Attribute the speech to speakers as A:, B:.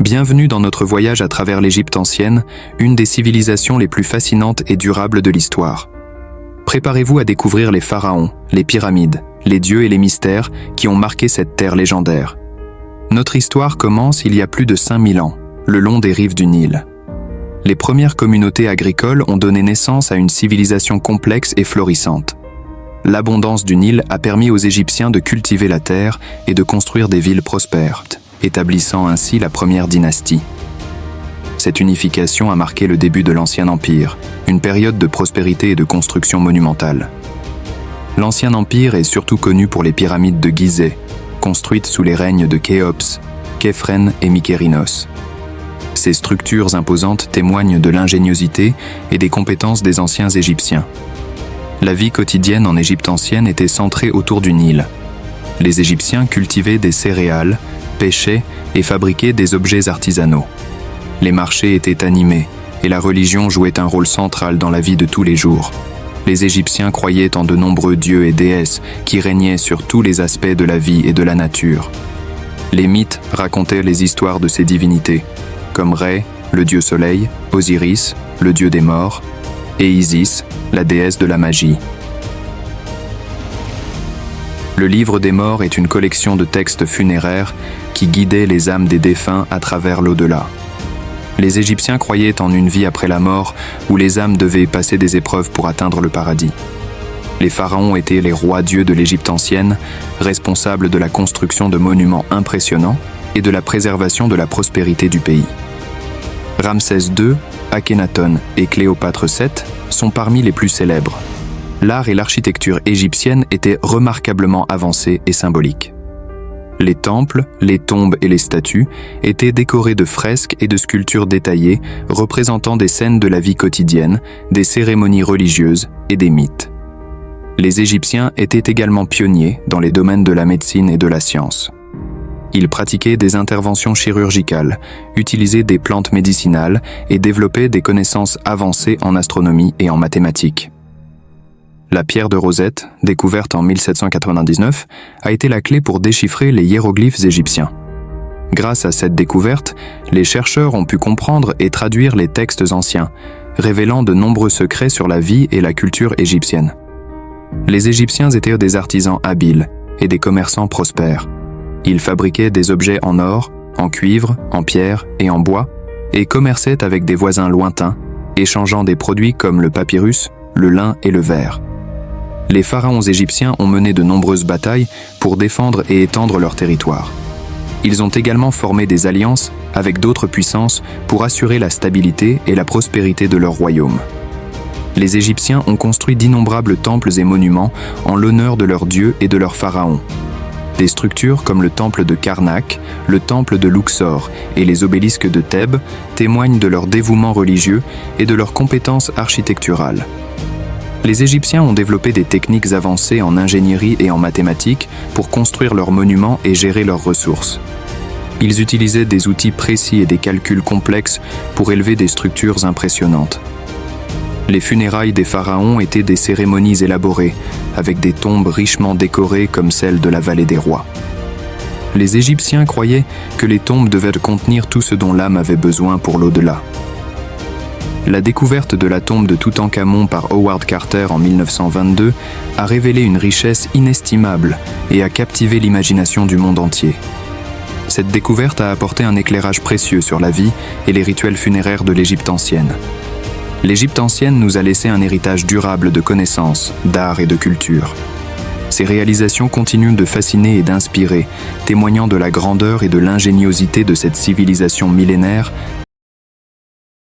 A: Bienvenue dans notre voyage à travers l'Égypte ancienne, une des civilisations les plus fascinantes et durables de l'histoire. Préparez-vous à découvrir les pharaons, les pyramides, les dieux et les mystères qui ont marqué cette terre légendaire. Notre histoire commence il y a plus de 5000 ans, le long des rives du Nil. Les premières communautés agricoles ont donné naissance à une civilisation complexe et florissante. L'abondance du Nil a permis aux Égyptiens de cultiver la terre et de construire des villes prospères, établissant ainsi la première dynastie. Cette unification a marqué le début de l'Ancien Empire, une période de prospérité et de construction monumentale. L'Ancien Empire est surtout connu pour les pyramides de Gizeh, construites sous les règnes de Khéops, Khéphren et Mykérinos. Ces structures imposantes témoignent de l'ingéniosité et des compétences des anciens Égyptiens. La vie quotidienne en Égypte ancienne était centrée autour du Nil. Les Égyptiens cultivaient des céréales, pêchaient et fabriquaient des objets artisanaux. Les marchés étaient animés et la religion jouait un rôle central dans la vie de tous les jours. Les Égyptiens croyaient en de nombreux dieux et déesses qui régnaient sur tous les aspects de la vie et de la nature. Les mythes racontaient les histoires de ces divinités, comme Rê, le dieu soleil, Osiris, le dieu des morts, et Isis, la déesse de la magie. Le livre des morts est une collection de textes funéraires qui guidaient les âmes des défunts à travers l'au-delà. Les Égyptiens croyaient en une vie après la mort où les âmes devaient passer des épreuves pour atteindre le paradis. Les pharaons étaient les rois dieux de l'Égypte ancienne, responsables de la construction de monuments impressionnants et de la préservation de la prospérité du pays. Ramsès II, Akhenaton et Cléopâtre VII sont parmi les plus célèbres. L'art et l'architecture égyptienne étaient remarquablement avancés et symboliques. Les temples, les tombes et les statues étaient décorés de fresques et de sculptures détaillées représentant des scènes de la vie quotidienne, des cérémonies religieuses et des mythes. Les Égyptiens étaient également pionniers dans les domaines de la médecine et de la science. Ils pratiquaient des interventions chirurgicales, utilisaient des plantes médicinales et développaient des connaissances avancées en astronomie et en mathématiques. La pierre de Rosette, découverte en 1799, a été la clé pour déchiffrer les hiéroglyphes égyptiens. Grâce à cette découverte, les chercheurs ont pu comprendre et traduire les textes anciens, révélant de nombreux secrets sur la vie et la culture égyptienne. Les Égyptiens étaient des artisans habiles et des commerçants prospères. Ils fabriquaient des objets en or, en cuivre, en pierre et en bois, et commerçaient avec des voisins lointains, échangeant des produits comme le papyrus, le lin et le verre. Les pharaons égyptiens ont mené de nombreuses batailles pour défendre et étendre leur territoire. Ils ont également formé des alliances avec d'autres puissances pour assurer la stabilité et la prospérité de leur royaume. Les Égyptiens ont construit d'innombrables temples et monuments en l'honneur de leurs dieux et de leurs pharaons. Des structures comme le temple de Karnak, le temple de Luxor et les obélisques de Thèbes témoignent de leur dévouement religieux et de leurs compétences architecturales. Les Égyptiens ont développé des techniques avancées en ingénierie et en mathématiques pour construire leurs monuments et gérer leurs ressources. Ils utilisaient des outils précis et des calculs complexes pour élever des structures impressionnantes. Les funérailles des pharaons étaient des cérémonies élaborées, avec des tombes richement décorées comme celle de la vallée des rois. Les Égyptiens croyaient que les tombes devaient contenir tout ce dont l'âme avait besoin pour l'au-delà. La découverte de la tombe de Toutankhamon par Howard Carter en 1922 a révélé une richesse inestimable et a captivé l'imagination du monde entier. Cette découverte a apporté un éclairage précieux sur la vie et les rituels funéraires de l'Égypte ancienne. L'Égypte ancienne nous a laissé un héritage durable de connaissances, d'art et de culture. Ces réalisations continuent de fasciner et d'inspirer, témoignant de la grandeur et de l'ingéniosité de cette civilisation millénaire